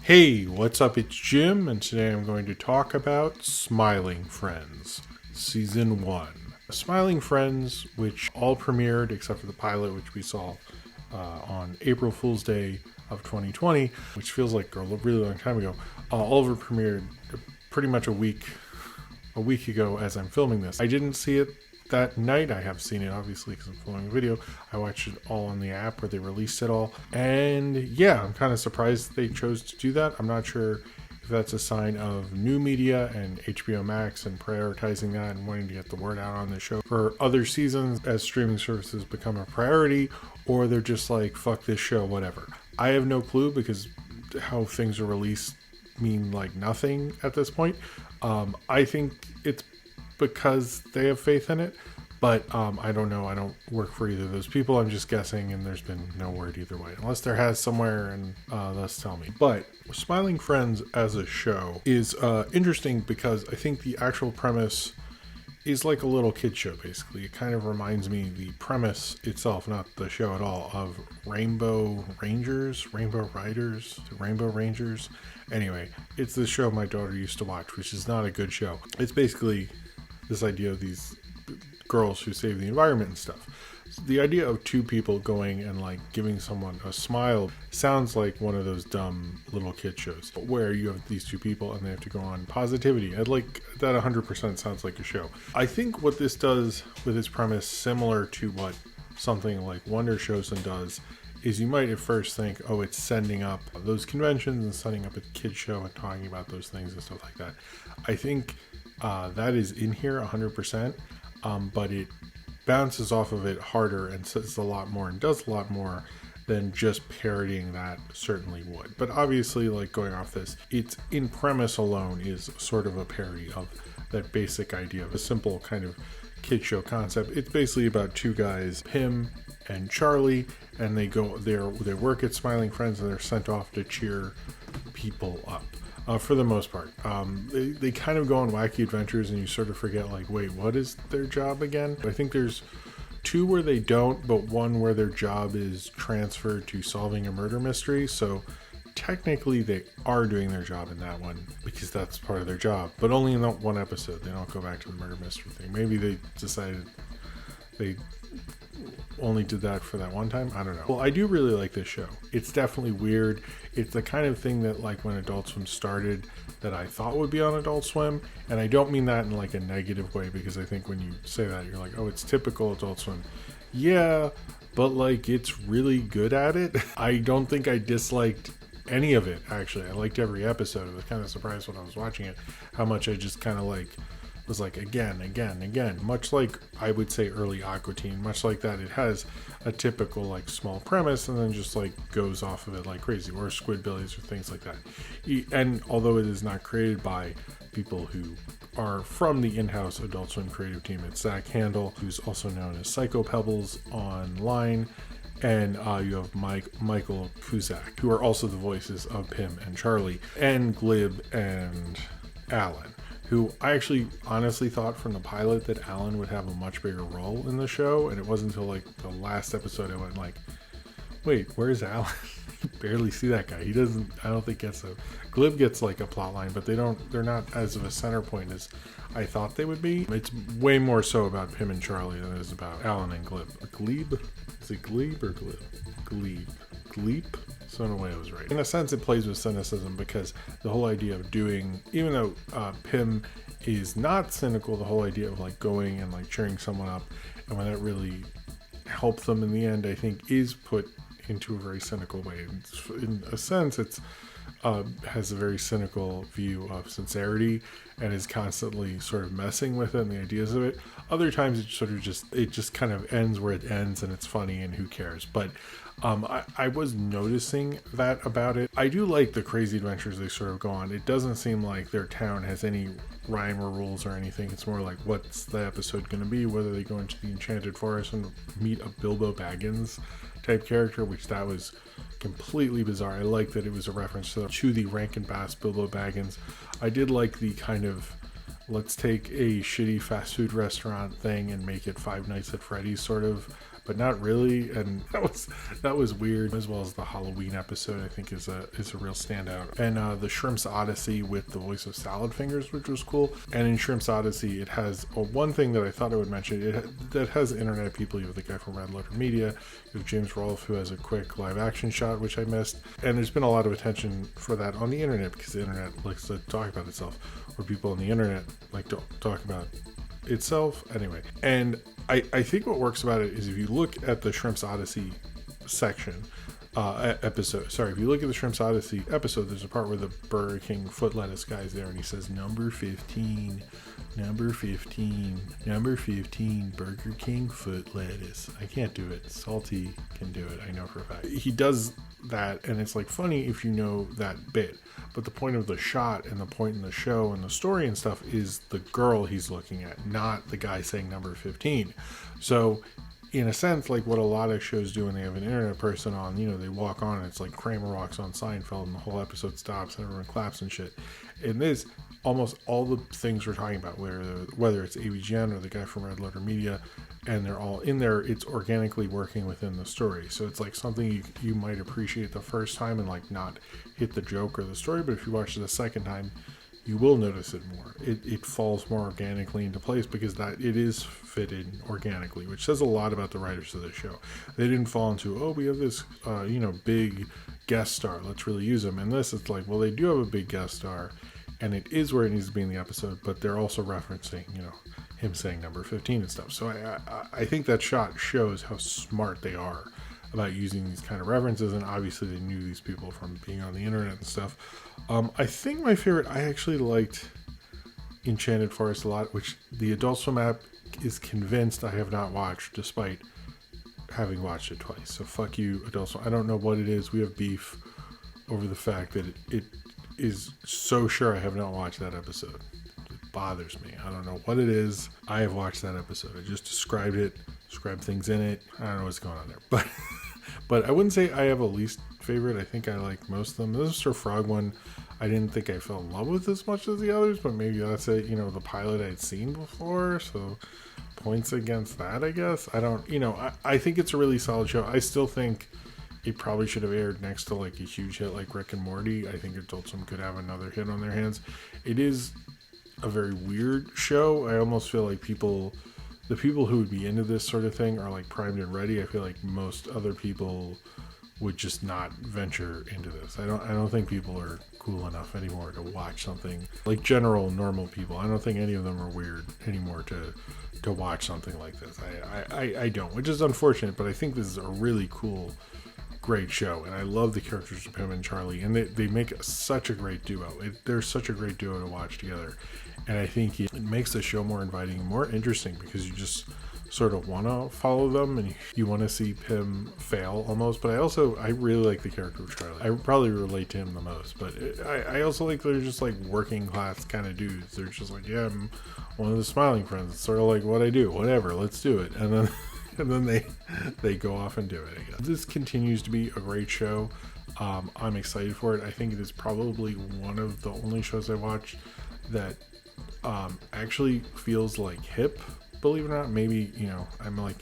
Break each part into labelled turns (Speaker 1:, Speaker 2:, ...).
Speaker 1: Hey, what's up? It's Jim, and today I'm going to talk about Smiling Friends, Season 1. Smiling Friends, which all premiered except for the pilot, which we saw on April Fool's Day of 2020, which feels like a really long time ago. All of it premiered pretty much a week ago as I'm filming this. I didn't see it that night. I have seen it obviously because I'm filming a video. I watched it all on the app where they released it all, and yeah, I'm kind of surprised they chose to do that. I'm not sure if that's a sign of new media and HBO Max and prioritizing that and wanting to get the word out on the show for other seasons as streaming services become a priority, or they're just like, fuck this show, whatever. I have no clue because how things are released mean like nothing at this point. I think it's because they have faith in it, but I don't know. I don't work for either of those people. I'm just guessing, and there's been no word either way, unless there has somewhere, and thus tell me. But Smiling Friends as a show is interesting because I think the actual premise is like a little kid show, basically. It kind of reminds me, the premise itself, not the show at all, of Rainbow Riders. Anyway, it's the show my daughter used to watch, which is not a good show. It's basically this idea of these girls who save the environment and stuff. So the idea of two people going and like giving someone a smile sounds like one of those dumb little kid shows where you have these two people and they have to go on positivity. I'd like that 100% sounds like a show. I think what this does with its premise, similar to what something like Wonder Chosen does, is you might at first think, oh, it's sending up those conventions and setting up a kid show and talking about those things and stuff like that. I think that is in here 100%, but it bounces off of it harder and says a lot more and does a lot more than just parodying that certainly would. But obviously, like, going off this, it's in premise alone is sort of a parody of that basic idea of a simple kind of kid show concept. It's basically about two guys, Pim and Charlie, and they work at Smiling Friends and they're sent off to cheer people up. For the most part, they kind of go on wacky adventures and you sort of forget, like, wait, what is their job again? I think there's two where they don't, but one where their job is transferred to solving a murder mystery. So technically they are doing their job in that one because that's part of their job, but only in that one episode. They don't go back to the murder mystery thing. Maybe they decided they only did that for that one time. I don't know. Well, I do really like this show. It's definitely weird. It's the kind of thing that, like, when Adult Swim started, that I thought would be on Adult Swim, and I don't mean that in like a negative way, because I think when you say that, you're like, oh, it's typical Adult Swim. Yeah, but like, it's really good at it. I don't think I disliked any of it, actually. I liked every episode. I was kind of surprised when I was watching it how much I just kind of like was like again, much like I would say early Aqua Teen, much like that. It has a typical like small premise and then just like goes off of it like crazy, or Squidbillies or things like that. And although it is not created by people who are from the in-house Adult Swim creative team, it's Zach Handel, who's also known as Psycho Pebbles online, and you have Michael Fuzak, who are also the voices of Pim and Charlie, and Glib and Alan, who I actually honestly thought from the pilot that Alan would have a much bigger role in the show, and it wasn't until like the last episode I went like, wait, where's Alan? Barely see that guy. He doesn't, I don't think gets a, Glib gets like a plot line, but they're not as of a center point as I thought they would be. It's way more so about Pim and Charlie than it is about Alan and Glib. Glebe? Is it Glebe or Glib? Glebe? So in a way I was right. In a sense, it plays with cynicism, because the whole idea of doing, even though Pim is not cynical, the whole idea of like going and like cheering someone up, and when that really helps them in the end, I think is put into a very cynical way. In a sense, it's has a very cynical view of sincerity and is constantly sort of messing with it and the ideas of it. Other times it just kind of ends where it ends and it's funny and who cares. But I was noticing that about it. I do like the crazy adventures they sort of go on. It doesn't seem like their town has any rhyme or rules or anything. It's more like, what's the episode going to be? Whether they go into the Enchanted Forest and meet a Bilbo Baggins type character, which that was completely bizarre. I like that it was a reference to the Rankin Bass Bilbo Baggins. I did like the kind of, let's take a shitty fast food restaurant thing and make it Five Nights at Freddy's sort of but not really. And that was weird, as well as the Halloween episode, I think is a real standout. And the Shrimp's Odyssey with the voice of Salad Fingers, which was cool. And in Shrimp's Odyssey, it has one thing that I thought I would mention. That has internet people. You have the guy from Red Letter Media, you have James Rolfe, who has a quick live action shot, which I missed. And there's been a lot of attention for that on the internet, because the internet likes to talk about itself, or people on the internet like to talk about itself anyway. And I think what works about it is, if you look at the Shrimp's Odyssey section episode, if you look at the Shrimp's Odyssey episode, there's a part where the Burger King foot lettuce guy's there, and he says number 15 Burger King foot lettuce. I can't do it. Salty can do it, I know for a fact. He does that, and it's like funny if you know that bit, but the point of the shot and the point in the show and the story and stuff is the girl he's looking at, not the guy saying number 15. So in a sense, like what a lot of shows do when they have an internet person on, they walk on and it's like Kramer walks on Seinfeld and the whole episode stops and everyone claps and shit. In this, almost all the things we're talking about, whether it's AVGN or the guy from Red Letter Media, and they're all in there, it's organically working within the story. So it's like something you might appreciate the first time and like not hit the joke or the story, but if you watch it the second time, you will notice it more. It falls more organically into place, because that it is fitted organically, which says a lot about the writers of the show. They didn't fall into, we have this big guest star, let's really use them. And this, it's like, well, they do have a big guest star, and it is where it needs to be in the episode, but they're also referencing him saying number 15 and stuff. So I think that shot shows how smart they are about using these kind of references, and obviously they knew these people from being on the internet and stuff. I think my favorite, I actually liked Enchanted Forest a lot, which the Adult Swim app is convinced I have not watched, despite having watched it twice. So fuck you, Adult Swim. I don't know what it is. We have beef over the fact that it is so sure I have not watched that episode. It bothers me. I don't know what it is. I have watched that episode. I just described things in it. I don't know what's going on there, but I wouldn't say I have a least favorite. I think I like most of them. The Mr. Frog one, I didn't think I fell in love with as much as the others, but maybe that's it. The pilot I'd seen before, so points against that, I guess. I don't, I think it's a really solid show. I still think it probably should have aired next to like a huge hit like Rick and Morty. I think Adult Swim could have another hit on their hands. It is a very weird show. I almost feel like the people who would be into this sort of thing are like primed and ready. I feel like most other people would just not venture into this. I don't think people are cool enough anymore to watch something like general normal people. I don't think any of them are weird anymore to watch something like this. I don't, which is unfortunate, but I think this is a really cool, great show, and I love the characters of him and Charlie, and they make such a great duo. They're such a great duo to watch together, and I think it makes the show more inviting and more interesting, because you just sort of want to follow them and you want to see Pim fail almost. But I really like the character of Charlie. I probably relate to him the most, but I also like they're just like working class kind of dudes. They're just like, yeah, I'm one of the smiling friends. It's sort of like what I do, whatever, let's do it. And then they go off and do it, I guess. This continues to be a great show. I'm excited for it. I think it is probably one of the only shows I watch that actually feels like hip, believe it or not. Maybe, I'm like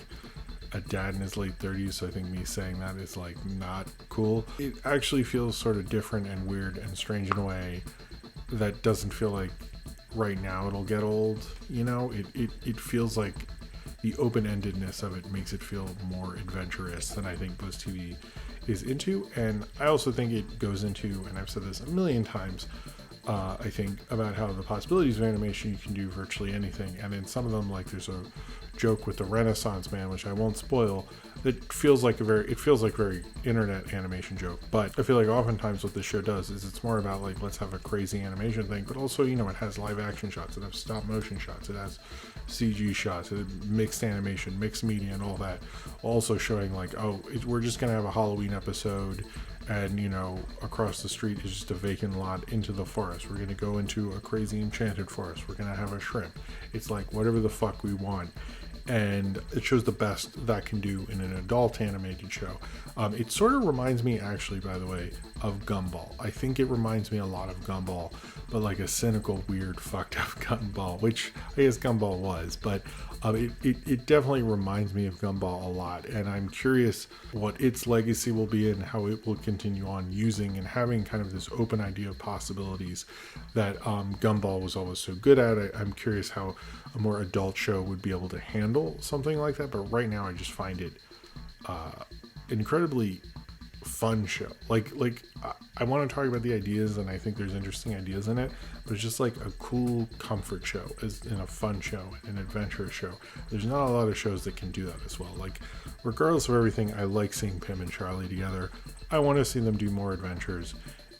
Speaker 1: a dad in his late 30s, so I think me saying that is like not cool. It actually feels sort of different and weird and strange in a way that doesn't feel like right now it'll get old. It feels like the open-endedness of it makes it feel more adventurous than I think Buzz TV is into. And I also think it goes into, and I've said this a million times, I think about how the possibilities of animation, you can do virtually anything. And in some of them, like there's a joke with the Renaissance Man, which I won't spoil, that feels like very internet animation joke. But I feel like oftentimes what this show does is it's more about like, let's have a crazy animation thing, but also, it has live action shots, it has stop motion shots, it has CG shots, it has mixed animation, mixed media, and all that. Also showing like, we're just going to have a Halloween episode, and across the street is just a vacant lot into the forest. We're going to go into a crazy enchanted forest. We're going to have a shrimp. It's like whatever the fuck we want. And it shows the best that can do in an adult animated show. It sort of reminds me, actually, by the way, of Gumball. I think it reminds me a lot of Gumball, but like a cynical, weird, fucked up Gumball, which I guess Gumball was. But It definitely reminds me of Gumball a lot, and I'm curious what its legacy will be and how it will continue on using and having kind of this open idea of possibilities that Gumball was always so good at. I'm curious how a more adult show would be able to handle something like that, but right now I just find it incredibly fun show. Like I want to talk about the ideas, and I think there's interesting ideas in it, but it's just like a cool comfort show, as in a fun show, an adventurous show. There's not a lot of shows that can do that as well. Like, regardless of everything, I like seeing Pim and Charlie together. I want to see them do more adventures,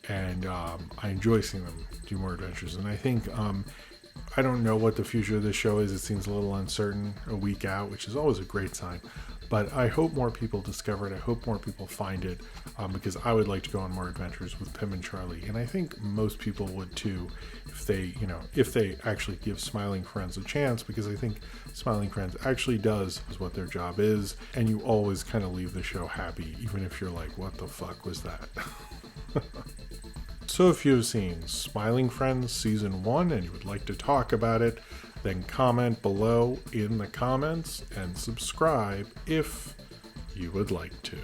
Speaker 1: and I enjoy seeing them do more adventures. And I think I don't know what the future of this show is. It seems a little uncertain a week out, which is always a great sign. But I hope more people discover it. I hope more people find it, because I would like to go on more adventures with Pim and Charlie. And I think most people would too, if they actually give Smiling Friends a chance, because I think Smiling Friends actually does what their job is. And you always kind of leave the show happy, even if you're like, what the fuck was that? So if you've seen Smiling Friends Season 1 and you would like to talk about it, then comment below in the comments and subscribe if you would like to.